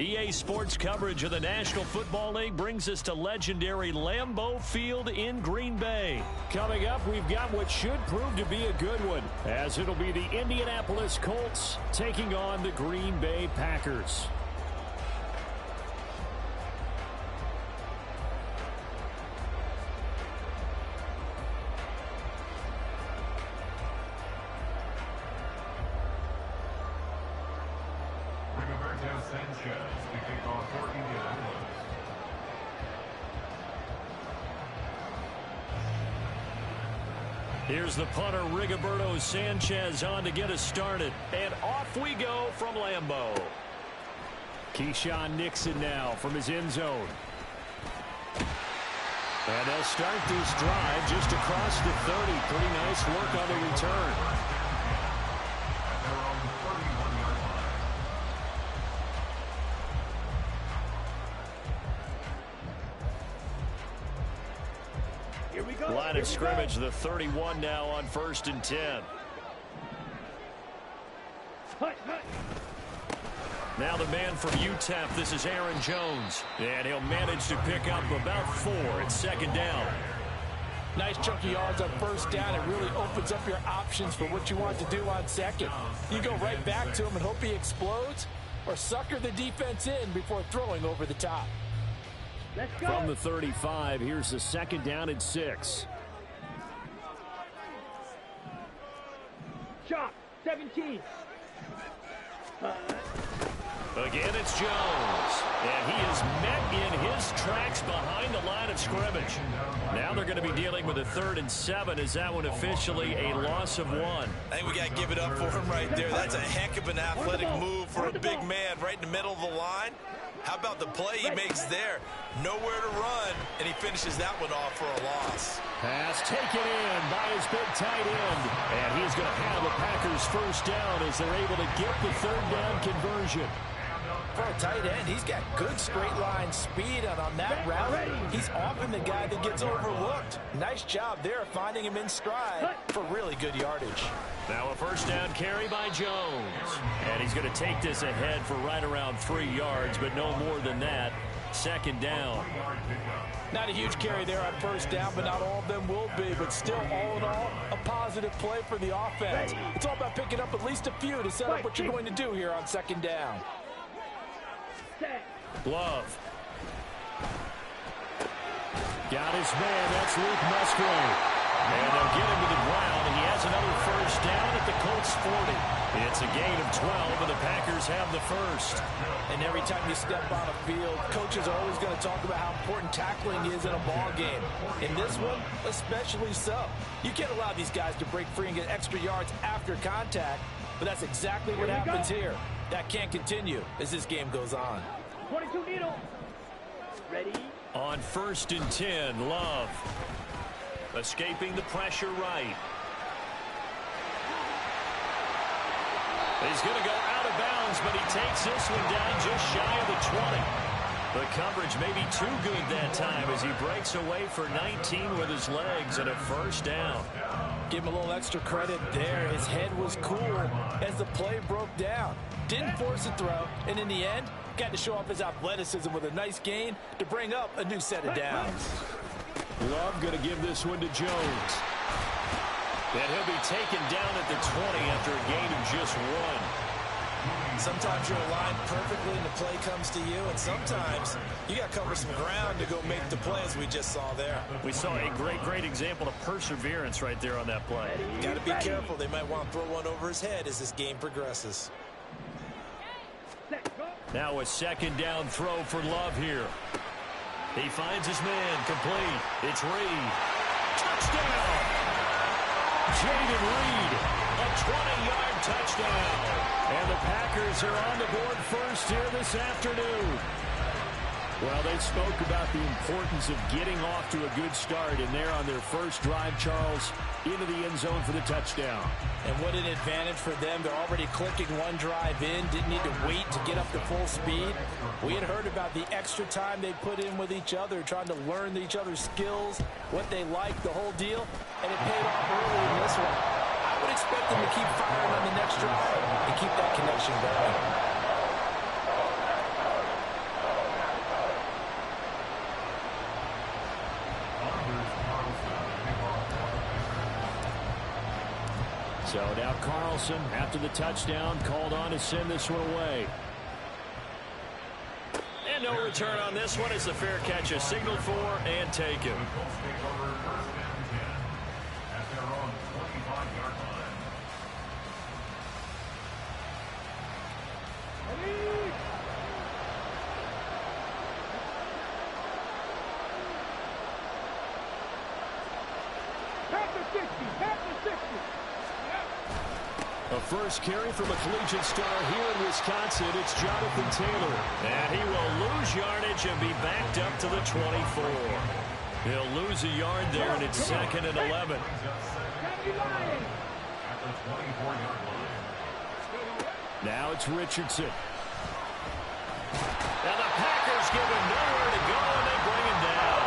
EA Sports coverage of the National Football League brings us to legendary Lambeau Field in Green Bay. Coming up, we've got what should prove to be a good one, as it'll be the Indianapolis Colts taking on the Green Bay Packers. Here's the punter, Rigoberto Sanchez, on to get us started. And off we go from Lambeau. Keyshawn Nixon now from his end zone. And they'll start this drive just across the 30. Pretty nice work on the return. Line of scrimmage, the 31 now on 1st and 10. Now the man from UTEP, this is Aaron Jones. And he'll manage to pick up about 4 at 2nd down. Nice chunky yards on 1st down. It really opens up your options for what you want to do on 2nd. You go right back to him and hope he explodes, or sucker the defense in before throwing over the top. From the 35, here's the 2nd down and 6. Shot, 17. Again, it's Jones. And he is met in his tracks behind the line of scrimmage. Now they're going to be dealing with a 3rd and 7. Is that one officially a loss of 1? I think we got to give it up for him right there. That's a heck of an athletic move for a big man right in the middle of the line. How about the play he makes there? Nowhere to run, and he finishes that one off for a loss. Pass taken in by his big tight end. And he's going to have the Packers 1st down as they're able to get the 3rd down conversion. For a tight end, he's got good straight line speed, and on that route, he's often the guy that gets overlooked. Nice job there finding him in stride for really good yardage. Now a 1st down carry by Jones. And he's going to take this ahead for right around 3 yards, but no more than that. 2nd down. Not a huge carry there on 1st down, but not all of them will be. But still, all in all, a positive play for the offense. It's all about picking up at least a few to set up what you're going to do here on 2nd down. Glove. Got his man. That's Luke Musgrave. And they'll get him to the ground. And he has another 1st down at the Colts 40. It's a gain of 12, and the Packers have the 1st. And every time you step on a field, coaches are always going to talk about how important tackling is in a ball game. In this one, especially so. You can't allow these guys to break free and get extra yards after contact, but that's exactly what happens here. That can't continue as this game goes on. 22 needle. Ready? On 1st and 10, Love. Escaping the pressure right. He's going to go out of bounds, but he takes this one down just shy of the 20. The coverage may be too good that time as he breaks away for 19 with his legs and a 1st down. Give him a little extra credit there. His head was cool as the play broke down. Didn't force a throw, and in the end, got to show off his athleticism with a nice gain to bring up a new set of downs. Love going to give this one to Jones. And he'll be taken down at the 20 after a gain of just 1. Sometimes you're aligned perfectly and the play comes to you, and sometimes you got to cover some ground to go make the play, as we just saw there. We saw a great example of perseverance right there on that play. Got to be careful. They might want to throw one over his head as this game progresses. Now a 2nd down throw for Love here. He finds his man complete. It's Reed. Touchdown! Jaden Reed, a 20-yard touchdown. And the Packers are on the board 1st here this afternoon. Well, they spoke about the importance of getting off to a good start, and they're on their 1st drive, Charles, into the end zone for the touchdown. And what an advantage for them. They're already clicking one drive in, didn't need to wait to get up to full speed. We had heard about the extra time they put in with each other, trying to learn each other's skills, what they like, the whole deal, and it paid off early in this one. I would expect them to keep firing on the next drive and keep that connection going. So now Carlson, after the touchdown, called on to send this one away. And no return on this one as the fair catch is signaled for and taken. A first carry from a collegiate star here in Wisconsin. It's Jonathan Taylor. And he will lose yardage and be backed up to the 24. He'll lose a yard there, and it's 2nd and 11. Now it's Richardson. Now the Packers give him nowhere to go, and they bring him down.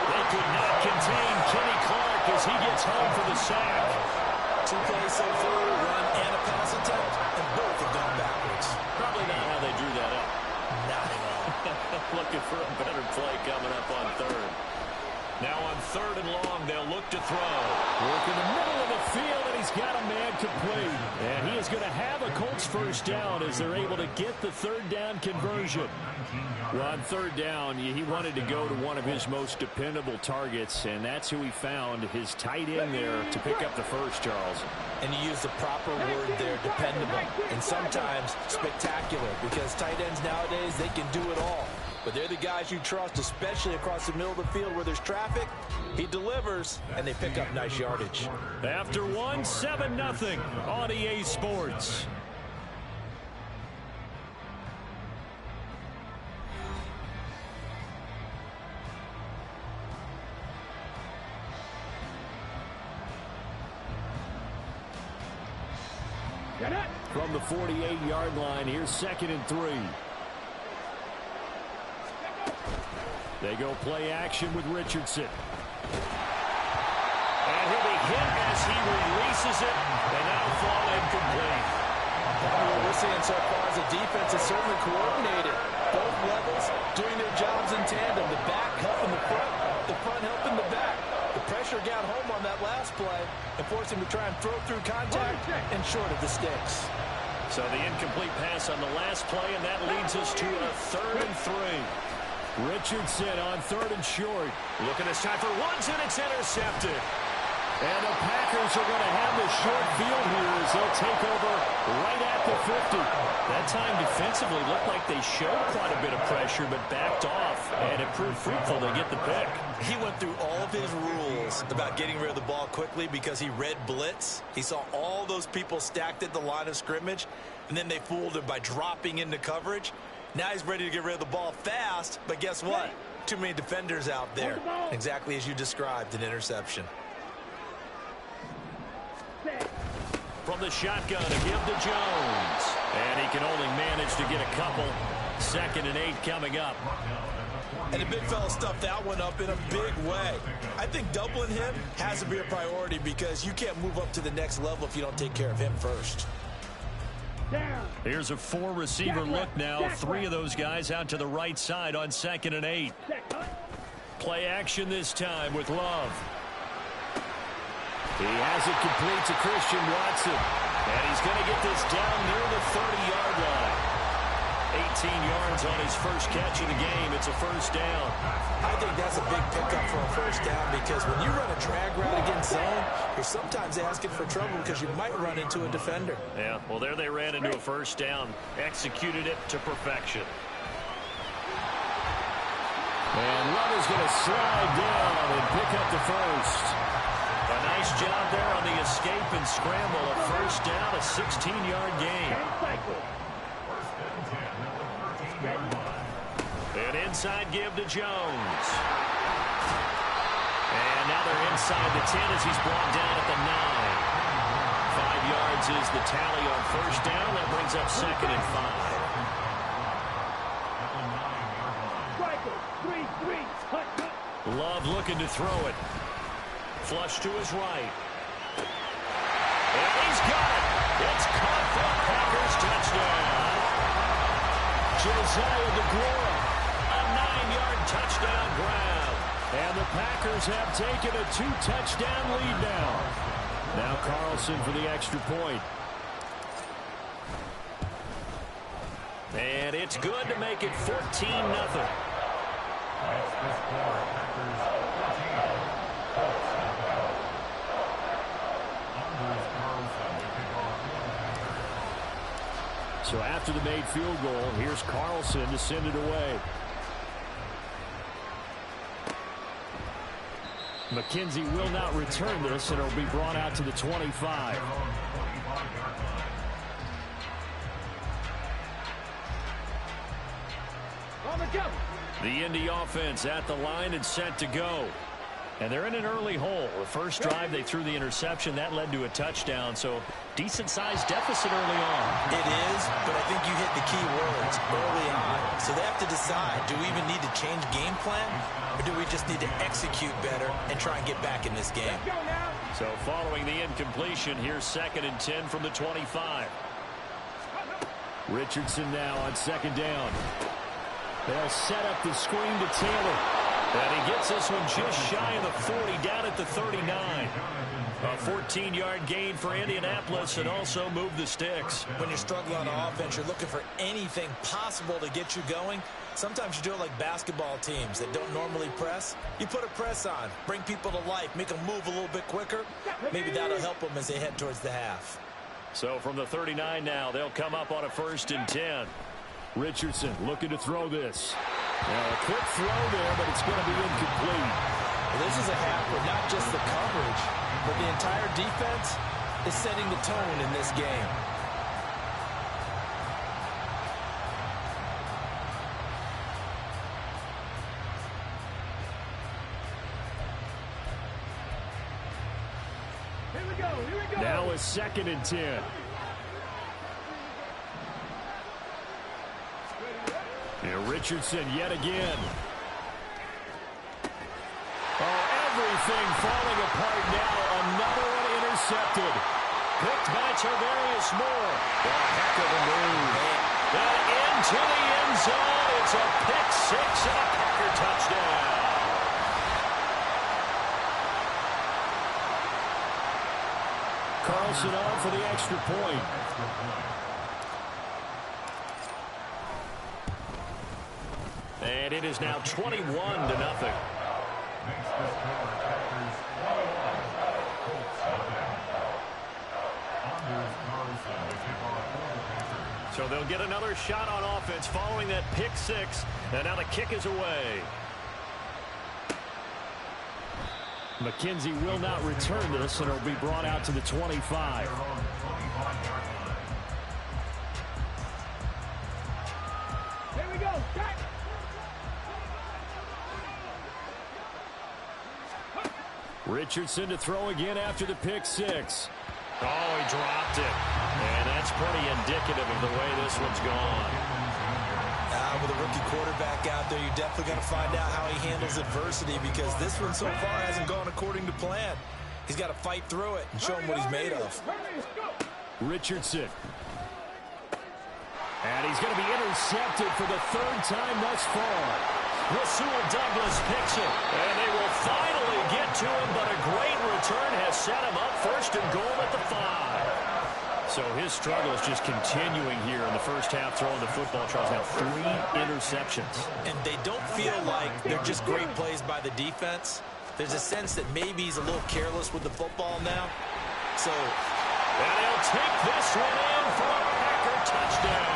They could not contain Kenny Clark as he gets home for the sack. 2 plays so far, run and a pass attempt, and both have gone backwards. Probably not how they drew that up. Not at all. Looking for a better play coming up on 3rd. Now on 3rd and long, they'll look to throw. Work in the middle of the field, and he's got a man complete. And he is going to have a Colts first down as they're able to get the 3rd down conversion. Well, on 3rd down, he wanted to go to one of his most dependable targets, and that's who he found, his tight end there, to pick up the first, Charles. And you use the proper word there, dependable, and sometimes spectacular, because tight ends nowadays, they can do it all. But they're the guys you trust, especially across the middle of the field where there's traffic. He delivers, and they pick up nice yardage. After 1, 7-0 on EA Sports. From the 48-yard line, here's 2nd and 3. They go play action with Richardson. And he'll be hit as he releases it, and that'll fall incomplete. What we're seeing so far is the defense is certainly coordinated. Both levels doing their jobs in tandem. The back helping the front helping the back. The pressure got home on that last play and forced him to try and throw through contact and short of the sticks. So the incomplete pass on the last play, and that leads us to a 3rd and 3. Richardson on 3rd and short. Looking this time for ones, and it's intercepted. And the Packers are going to have the short field here as they'll take over right at the 50. That time defensively looked like they showed quite a bit of pressure but backed off, and it proved fruitful to get the pick. He went through all of his rules about getting rid of the ball quickly because he read blitz. He saw all those people stacked at the line of scrimmage, and then they fooled him by dropping into coverage. Now he's ready to get rid of the ball fast, but guess what? Too many defenders out there. Exactly as you described, an interception. From the shotgun to give to Jones. And he can only manage to get a couple. 2nd and 8 coming up. And the big fella stuffed that one up in a big way. I think doubling him has to be a priority because you can't move up to the next level if you don't take care of him first. Here's a 4-receiver look now. 3 of those guys out to the right side on 2nd and 8. Play action this time with Love. He has it complete to Christian Watson. And he's going to get this down near the 30-yard line. 18 yards on his first catch of the game. It's a first down. I think that's a big pickup for a first down because when you run a drag route against zone, you're sometimes asking for trouble because you might run into a defender. Yeah, well, there they ran into a first down. Executed it to perfection. And Love is going to slide down and pick up the first. A nice job there on the escape and scramble. A first down, a 16-yard gain. An inside give to Jones. And now they're inside the 10 as he's brought down at the 9. 5 yards is the tally on first down. That brings up 2nd and 5. Love looking to throw it. Flush to his right. And he's got it. It's caught for a Packers touchdown. Josiah DeGuara, a 9-yard touchdown grab. And the Packers have taken a 2-touchdown lead now. Now Carlson for the extra point. And it's good to make it 14-0. So after the made field goal, here's Carlson to send it away. McKenzie will not return this, and it'll be brought out to the 25. The Indy offense at the line and set to go. And they're in an early hole. The first drive, they threw the interception. That led to a touchdown. So decent-sized deficit early on. It is, but I think you hit the key words early on. So they have to decide, do we even need to change game plan? Or do we just need to execute better and try and get back in this game? So following the incompletion, here's 2nd and 10 from the 25. Richardson now on 2nd down. They'll set up the screen to Taylor. And he gets this one just shy of the 40, down at the 39. A 14-yard gain for Indianapolis, and also move the sticks. When you're struggling on offense, you're looking for anything possible to get you going. Sometimes you do it like basketball teams that don't normally press. You put a press on, bring people to life, make them move a little bit quicker. Maybe that'll help them as they head towards the half. So from the 39 now, they'll come up on a 1st and 10. Richardson looking to throw this. Now a quick throw there, but it's going to be incomplete. Well, this is a half where not just the coverage, but the entire defense is setting the tone in this game. Here we go. Now a 2nd and 10. And Richardson yet again. Oh, everything falling apart now. Another one intercepted. Picked by Tarvarius Moore. A heck of a move. And into the end zone. It's a pick 6 and a Packer touchdown. Carlson on for the extra point. And it is now 21-0. So they'll get another shot on offense following that pick 6. And now the kick is away. McKenzie will not return this, and it'll be brought out to the 25. Here we go. Back. Richardson to throw again after the pick 6. Oh, he dropped it. And that's pretty indicative of the way this one's gone. With a rookie quarterback out there, you're definitely going to find out how he handles adversity, because this one so far hasn't gone according to plan. He's got to fight through it and show him what he's made of. Richardson. And he's going to be intercepted for the 3rd time thus far. Rasul Douglas picks it. And they will finally get to him, but a great return has set him up 1st and goal at the 5. So his struggle is just continuing here in the first half, throwing the football. Charles, now 3 interceptions. And they don't feel like they're just great plays by the defense. There's a sense that maybe he's a little careless with the football now. So, and he'll take this one in for a Packer touchdown.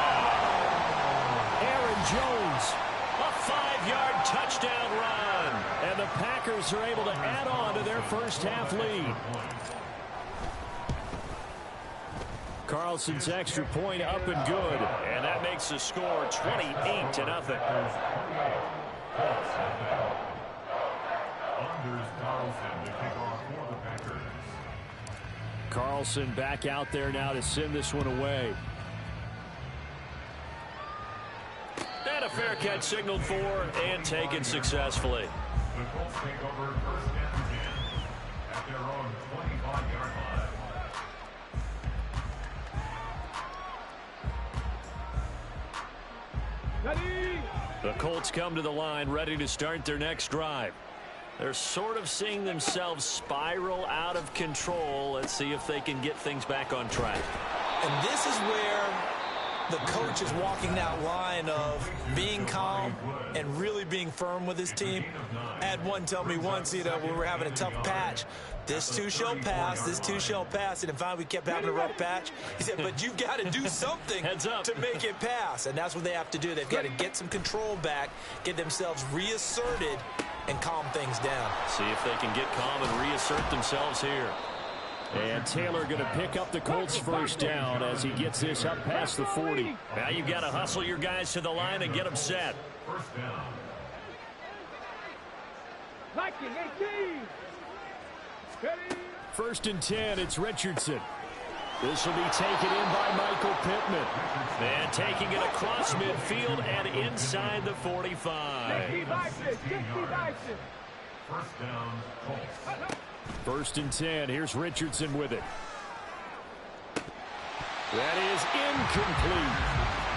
Aaron Jones, a 5-yard touchdown run. And the Packers are able to add on to their first half lead. Carlson's extra point up and good. And that makes the score 28-0. Carlson back out there now to send this one away. And a fair catch signaled for and taken successfully. The Colts take over 1st and 10 at their own 25-yard line. Ready. The Colts come to the line ready to start their next drive. They're sort of seeing themselves spiral out of control. Let's see if they can get things back on track. And this is where the coach is walking that line of being calm and really being firm with his team. I had one tell me once, you know, when we were having a tough patch, this too shall pass, this too shall pass. And finally we kept having a rough patch. He said, but you've got to do something to make it pass. And that's what they have to do. They've got to get some control back, get themselves reasserted, and calm things down. See if they can get calm and reassert themselves here. And Taylor going to pick up the Colts first down as he gets this up past the 40. Now you've got to hustle your guys to the line and get them set. First down. Viking 18. Ready. 1st and 10, it's Richardson. This will be taken in by Michael Pittman. And taking it across midfield and inside the 45. 60 Vikings. 60 Vikings. First down, Colts. 1st and 10, here's Richardson with it. That is incomplete.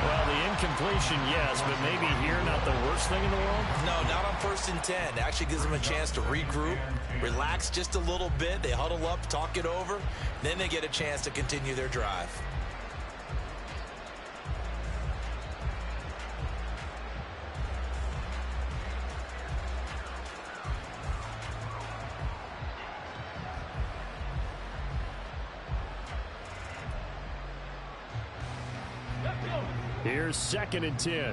Well, the incompletion, yes, but maybe here not the worst thing in the world? No, not on 1st and 10. It actually gives them a chance to regroup, relax just a little bit. They huddle up, talk it over. Then they get a chance to continue their drive. Here's 2nd and 10.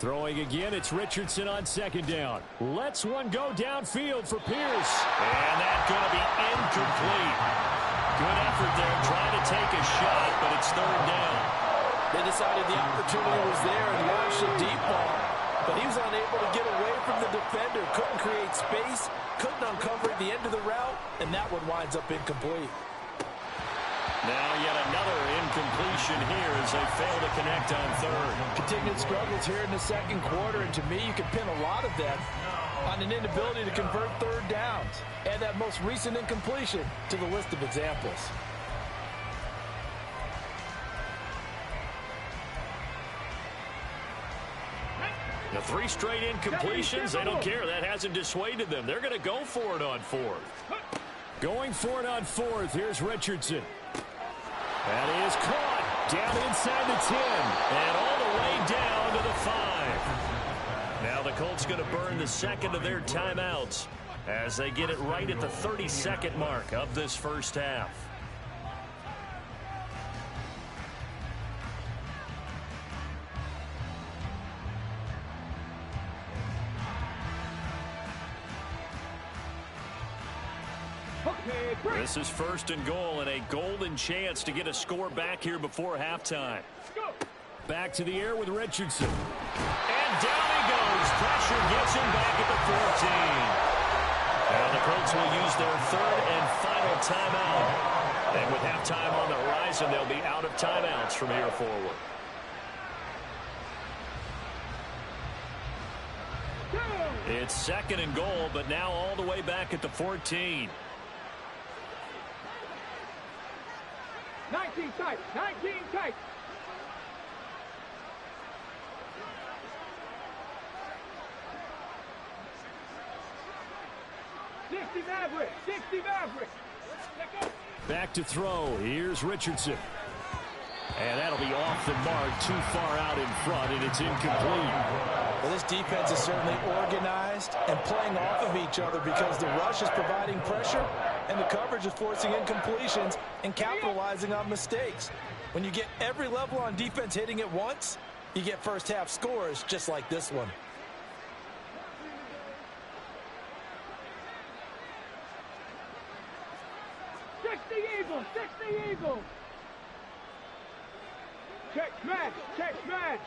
Throwing again, it's Richardson on 2nd down. Lets one go downfield for Pierce. And that's going to be incomplete. Good effort there, trying to take a shot, but it's 3rd down. They decided the opportunity was there and launched a deep ball, but he was unable to get away from the defender. Couldn't create space, couldn't uncover at the end of the route, and that one winds up incomplete. Now yet another incompletion here as they fail to connect on 3rd. Continued struggles here in the 2nd quarter, and to me, you can pin a lot of that on an inability to convert 3rd downs. Add that most recent incompletion to the list of examples. The 3 straight incompletions, they don't care. That hasn't dissuaded them. They're going to go for it on 4th. Going for it on 4th, here's Richardson. That is caught down inside the 10. And all the way down to the 5. Now the Colts going to burn the 2nd of their timeouts as they get it right at the 32nd mark of this first half. This is 1st and goal and a golden chance to get a score back here before halftime. Back to the air with Richardson. And down he goes. Pressure gets him back at the 14. Now the Colts will use their 3rd and final timeout. And with halftime on the horizon, they'll be out of timeouts from here forward. It's 2nd and goal, but now all the way back at the 14. 19 tight. 19 tight. Maverick. 60 Maverick. Back to throw. Here's Richardson. And that'll be off the mark, too far out in front, and it's incomplete. Well, this defense is certainly organized and playing off of each other because the rush is providing pressure and the coverage is forcing incompletions and capitalizing on mistakes. When you get every level on defense hitting at once, you get first half scores just like this one. Eagle. 60 Eagle. Check match. Check match.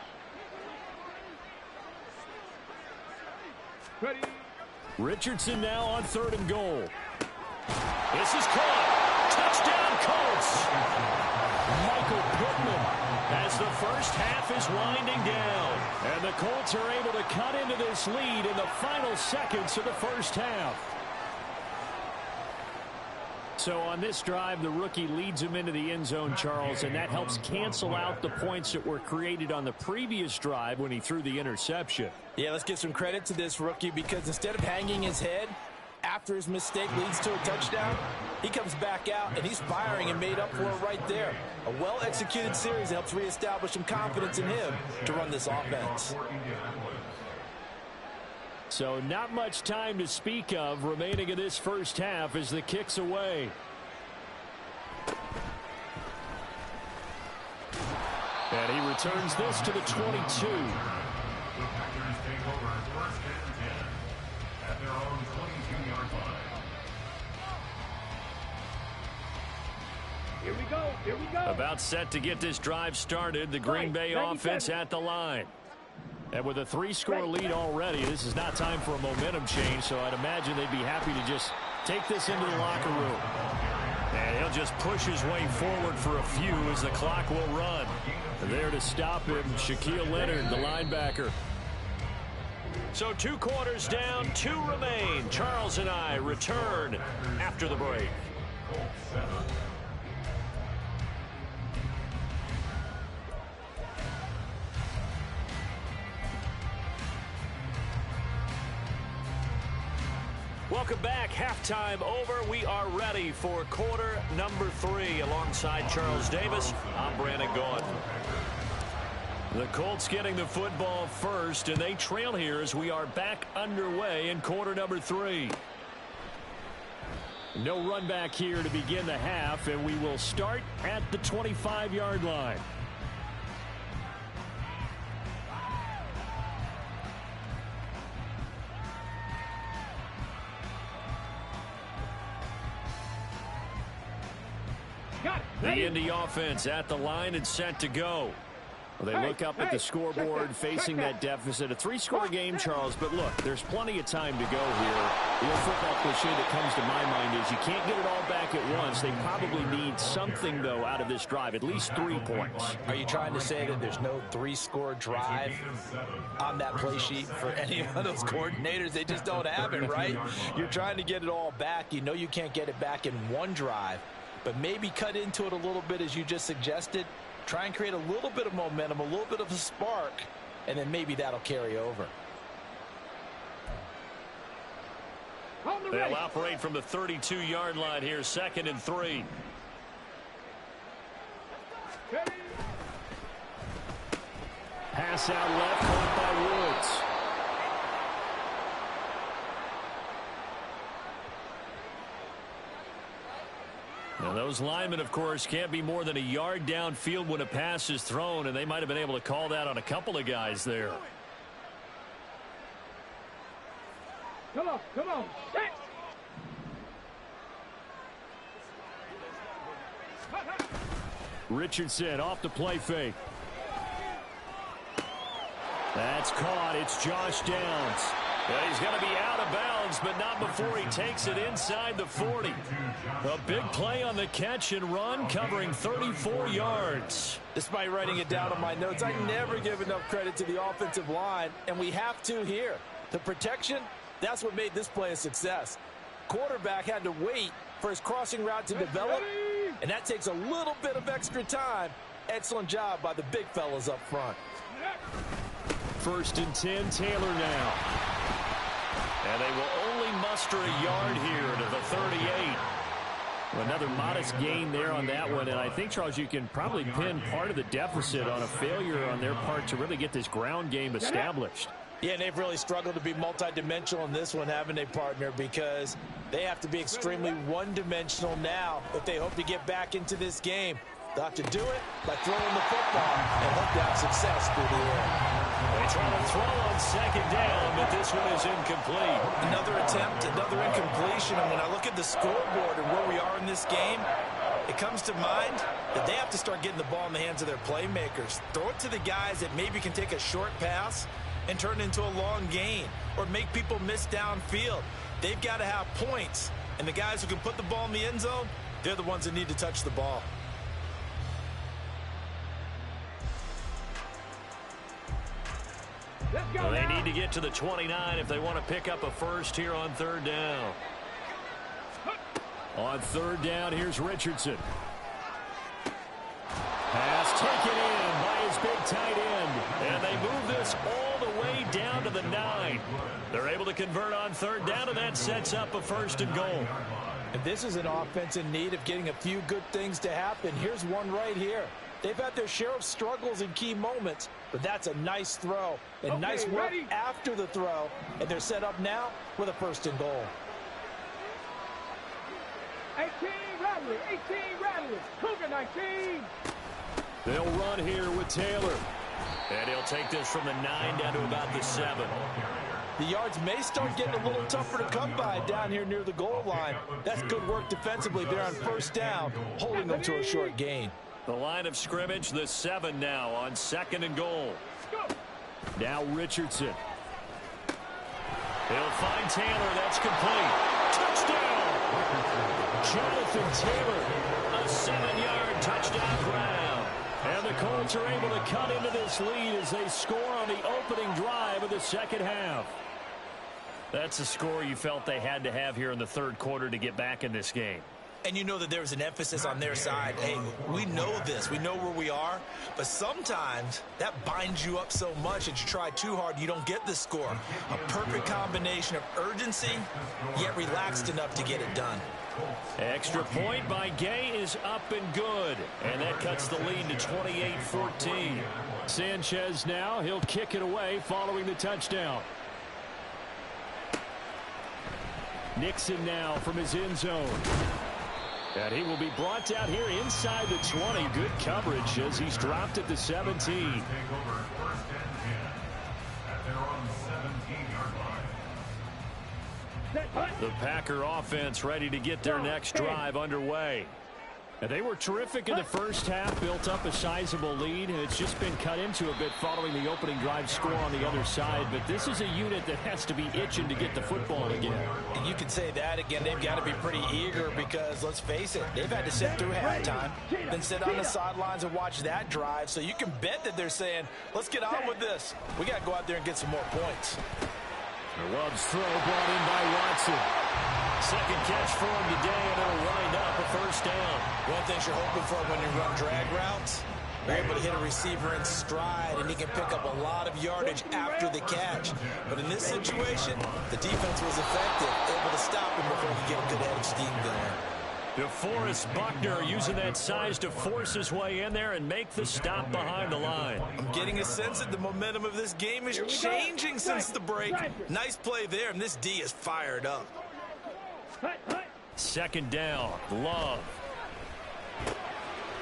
Ready. Richardson now on 3rd and goal. This is caught. Touchdown Colts. Michael Pittman. As the first half is winding down. And the Colts are able to cut into this lead in the final seconds of the first half. So on this drive, the rookie leads him into the end zone, Charles, and that helps cancel out the points that were created on the previous drive when he threw the interception. Yeah, let's give some credit to this rookie because instead of hanging his head after his mistake leads to a touchdown, he comes back out and he's firing and made up for it right there. A well-executed series helps reestablish some confidence in him to run this offense. So not much time to speak of remaining in this first half as the kick's away. And he returns this to the 22. The Packers take over first and 10 at their own 22-yard line. Here we go. Here we go. About set to get this drive started. The Green Bay offense at the line. And with a 3-score lead already, this is not time for a momentum change, so I'd imagine they'd be happy to just take this into the locker room. And he'll just push his way forward for a few as the clock will run. There to stop him, Shaquille Leonard, the linebacker. So 2 quarters down, 2 remain. Charles and I return after the break. Welcome back. Halftime over. We are ready for quarter number 3. Alongside Charles Davis, I'm Brandon Gaudin. The Colts getting the football first, and they trail here as we are back underway in quarter number 3. No run back here to begin the half, and we will start at the 25-yard line. The Indy offense at the line and set to go. They look up at the scoreboard, facing that deficit. A 3-score game, Charles, but look, there's plenty of time to go here. The old football cliche that comes to my mind is you can't get it all back at once. They probably need something, though, out of this drive, at least 3 points. Are you trying to say that there's no 3-score drive on that play sheet for any of those coordinators? They just don't have it, right? You're trying to get it all back. You know you can't get it back in one drive, but maybe cut into it a little bit as you just suggested. Try and create a little bit of momentum, a little bit of a spark, and then maybe that'll carry over. They'll operate from the 32-yard line here, 2nd and 3. Pass out left, caught by Woods. Now those linemen, of course, can't be more than a yard downfield when a pass is thrown, and they might have been able to call that on a couple of guys there. Come on, come on. Set. Richardson off the play fake. That's caught. It's Josh Downs. Well, he's going to be out of bounds, but not before he takes it inside the 40. A big play on the catch and run, covering 34 yards. Despite writing it down on my notes, I never give enough credit to the offensive line, and we have to here. The protection, that's what made this play a success. Quarterback had to wait for his crossing route to develop, and that takes a little bit of extra time. Excellent job by the big fellas up front. 1st and 10, Taylor now. And they will only muster a yard here to the 38. Another modest gain there on that one, and I think, Charles, you can probably pin part of the deficit on a failure on their part to really get this ground game established. Yeah, and they've really struggled to be multidimensional in this one, haven't they, partner? Because they have to be extremely one-dimensional now if they hope to get back into this game. They'll have to do it by throwing the football and hope to have success through the air. They try to throw on 2nd down, but this one is incomplete. Another attempt, another incompletion. And when I look at the scoreboard and where we are in this game, it comes to mind that they have to start getting the ball in the hands of their playmakers. Throw it to the guys that maybe can take a short pass and turn it into a long gain or make people miss downfield. They've got to have points. And the guys who can put the ball in the end zone, they're the ones that need to touch the ball. Well, they need to get to the 29 if they want to pick up a first here on 3rd down. On third down, here's Richardson. Pass taken in by his big tight end. And they move this all the way down to the 9. They're able to convert on third down, and that sets up a 1st and goal. And this is an offense in need of getting a few good things to happen. Here's one right here. They've had their share of struggles in key moments, but that's a nice throw. And nice work after the throw. And they're set up now with a 1st and goal. 18 Rattlers, 18 Rattlers, Cougar 19. They'll run here with Taylor. And he'll take this from the 9 down to about the 7. The yards may start getting a little tougher to come by down here near the goal line. That's good work defensively there on 1st down, holding them to a short gain. The line of scrimmage, the 7 now on 2nd and goal. Now Richardson. He'll find Taylor. That's complete. Touchdown! Jonathan Taylor, a 7-yard touchdown grab. And the Colts are able to cut into this lead as they score on the opening drive of the 2nd half. That's a score you felt they had to have here in the 3rd quarter to get back in this game. And you know that there's an emphasis on their side. Hey, we know this. We know where we are. But sometimes that binds you up so much that you try too hard, you don't get the score. A perfect combination of urgency, yet relaxed enough to get it done. Extra point by Gay is up and good. And that cuts the lead to 28-14. Sanchez now, he'll kick it away following the touchdown. Nixon now from his end zone. And he will be brought down here inside the 20. Good coverage as he's dropped at the 17. The Packer offense ready to get their next drive underway. And they were terrific in the 1st half, built up a sizable lead, and it's just been cut into a bit following the opening drive score on the other side. But this is a unit that has to be itching to get the football again. And you can say that again. They've got to be pretty eager because, let's face it, they've had to sit through halftime, then sit on the sidelines and watch that drive. So you can bet that they're saying, let's get on with this. We got to go out there and get some more points. Love's throw brought in by Watson. 2nd catch for him today, and it'll wind up a 1st down. One thing you're hoping for when you run drag routes, you're able to hit a receiver in stride, and he can pick up a lot of yardage after the catch. But in this situation, the defense was effective, able to stop him before he get a good head of steam going. DeForest Buckner using that size to force his way in there and make the stop behind the line. I'm getting a sense that the momentum of this game is changing since the break. Nice play there, and this D is fired up. 2nd down, Love.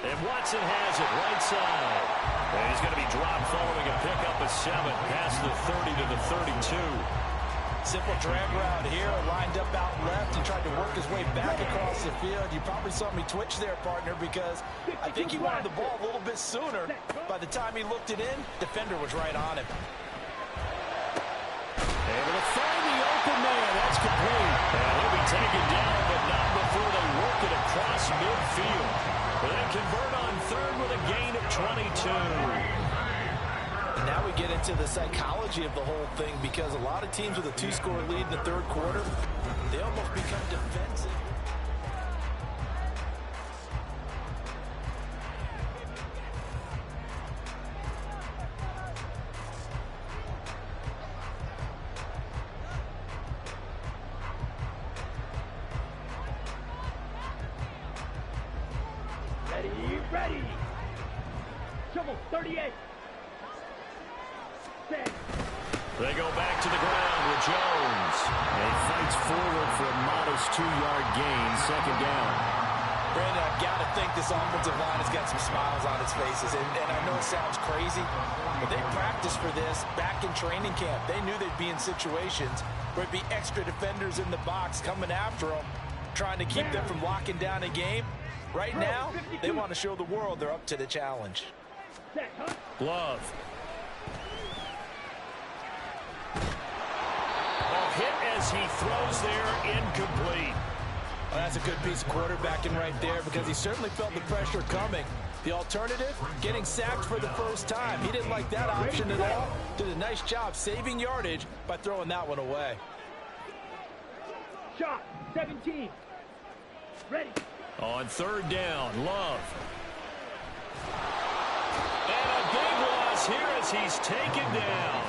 And Watson has it right side. And he's going to be dropped following a pickup of 7 past the 30 to the 32. Simple drag route here, lined up out left and tried to work his way back across the field. You probably saw me twitch there, partner, because I think he wanted the ball a little bit sooner. By the time he looked it in, defender was right on him. Able to find the open man. That's complete. And he'll be taken down, but not before they work it across midfield. But they convert on 3rd with a gain of 22. And now we get into the psychology of the whole thing, because a lot of teams with a 2-score lead in the 3rd quarter, they almost become defensive. Ready. Shovel 38. They go back to the ground with Jones. And he fights forward for a modest 2-yard gain, 2nd down. Brandon, I've got to think this offensive line has got some smiles on its faces. And I know it sounds crazy, but they practiced for this back in training camp. They knew they'd be in situations where it'd be extra defenders in the box coming after them, trying to keep them from locking down a game. Right now, they want to show the world they're up to the challenge. Love. A hit as he throws there, incomplete. Well, that's a good piece of quarterbacking right there, because he certainly felt the pressure coming. The alternative, getting sacked for the 1st time. He didn't like that option at all. Did a nice job saving yardage by throwing that one away. Shot 17. Ready. On third down, Love. And a big loss here as he's taken down.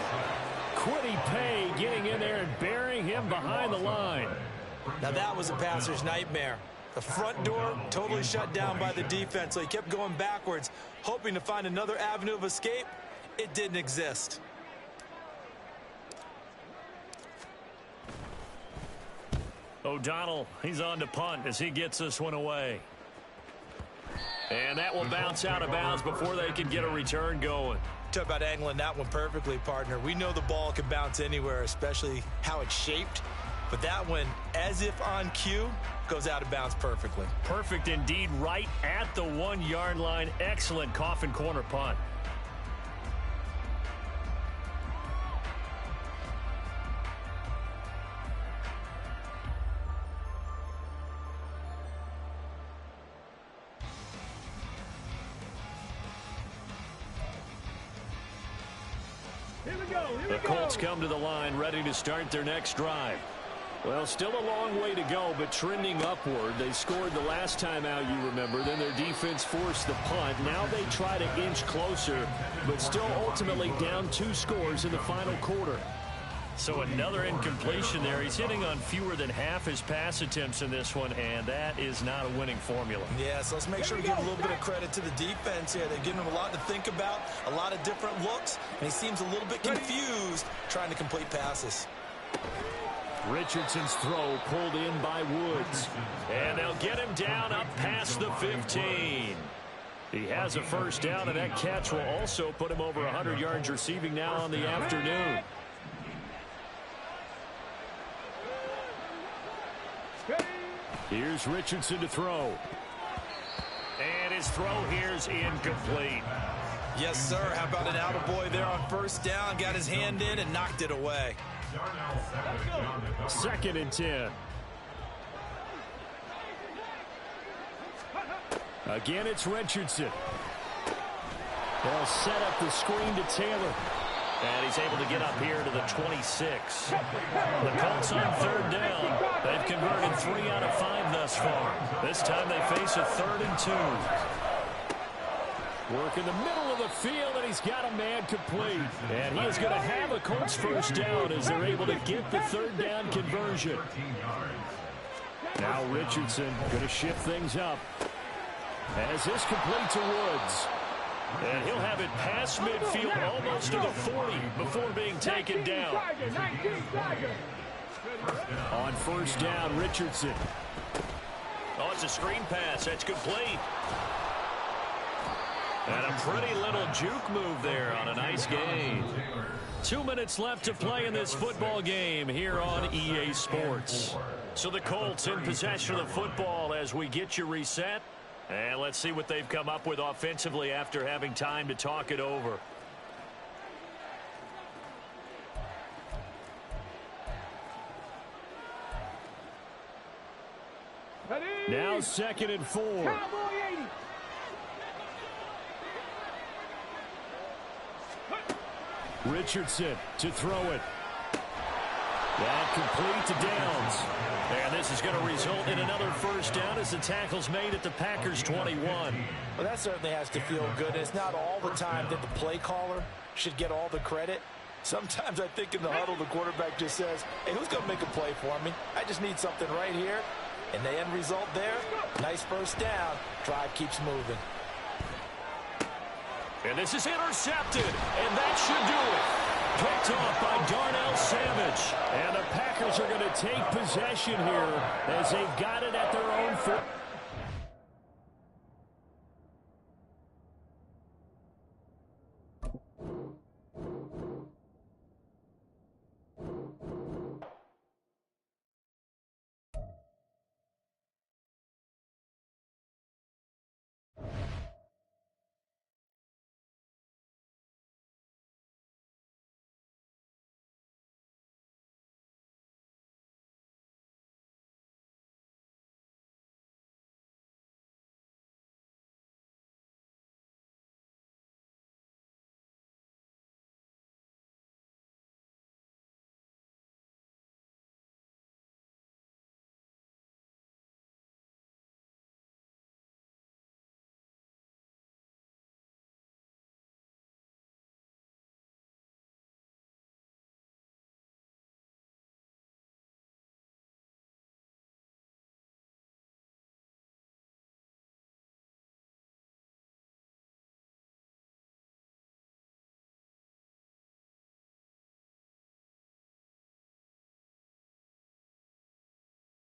Quiddy Pay getting in there and burying him behind the line. Now that was a passer's nightmare. The front door totally shut down by the defense, so he kept going backwards, hoping to find another avenue of escape. It didn't exist. O'Donnell, he's on to punt as he gets this one away. And that will bounce out of bounds before they can get a return going. Talk about angling that one perfectly, partner. We know the ball can bounce anywhere, especially how it's shaped. But that one, as if on cue, goes out of bounds perfectly. Perfect indeed, right at the 1-yard line. Excellent coffin corner punt. The Colts come to the line ready to start their next drive. Well, still a long way to go, but trending upward. They scored the last time out, you remember. Then their defense forced the punt. Now they try to inch closer, but still ultimately down 2 scores in the final quarter. So another incompletion there. He's hitting on fewer than half his pass attempts in this one, and that is not a winning formula. Yeah, so let's make sure we give a little bit of credit to the defense here. They're giving him a lot to think about, a lot of different looks, and he seems a little bit confused trying to complete passes. Richardson's throw pulled in by Woods. And they'll get him down up past the 15. He has a first down, and that catch will also put him over 100 yards receiving now on the afternoon. Here's Richardson to throw. And his throw here's incomplete. Yes, sir. How about an attaboy there on first down? Got his hand in and knocked it away. 2nd and 10. Again, it's Richardson. They'll set up the screen to Taylor. And he's able to get up here to the 26. The Colts on 3rd down. They've converted 3 out of 5 thus far. This time they face a 3rd and 2. Work in the middle of the field, and he's got a man complete. And he is going to have a Colts first down as they're able to get the 3rd down conversion. Now Richardson going to shift things up. As this complete to Woods. And he'll have it past midfield almost to the 40 before being taken down. On first down, Richardson. Oh, it's a screen pass. That's complete. And a pretty little juke move there on a nice gain. 2 minutes left to play in this football game here on EA Sports. So the Colts in possession of the football as we get you reset. And let's see what they've come up with offensively after having time to talk it over. Now 2nd and 4. Richardson to throw it. That complete to Downs. And this is going to result in another first down as the tackle's made at the Packers' 21. Well, that certainly has to feel good. It's not all the time that the play caller should get all the credit. Sometimes I think in the huddle, the quarterback just says, hey, who's going to make a play for me? I just need something right here. And the end result there, nice first down. Drive keeps moving. And this is intercepted, and that should do it. Picked off by Darnell Savage. And the Packers are going to take possession here as they've got it at their own 4.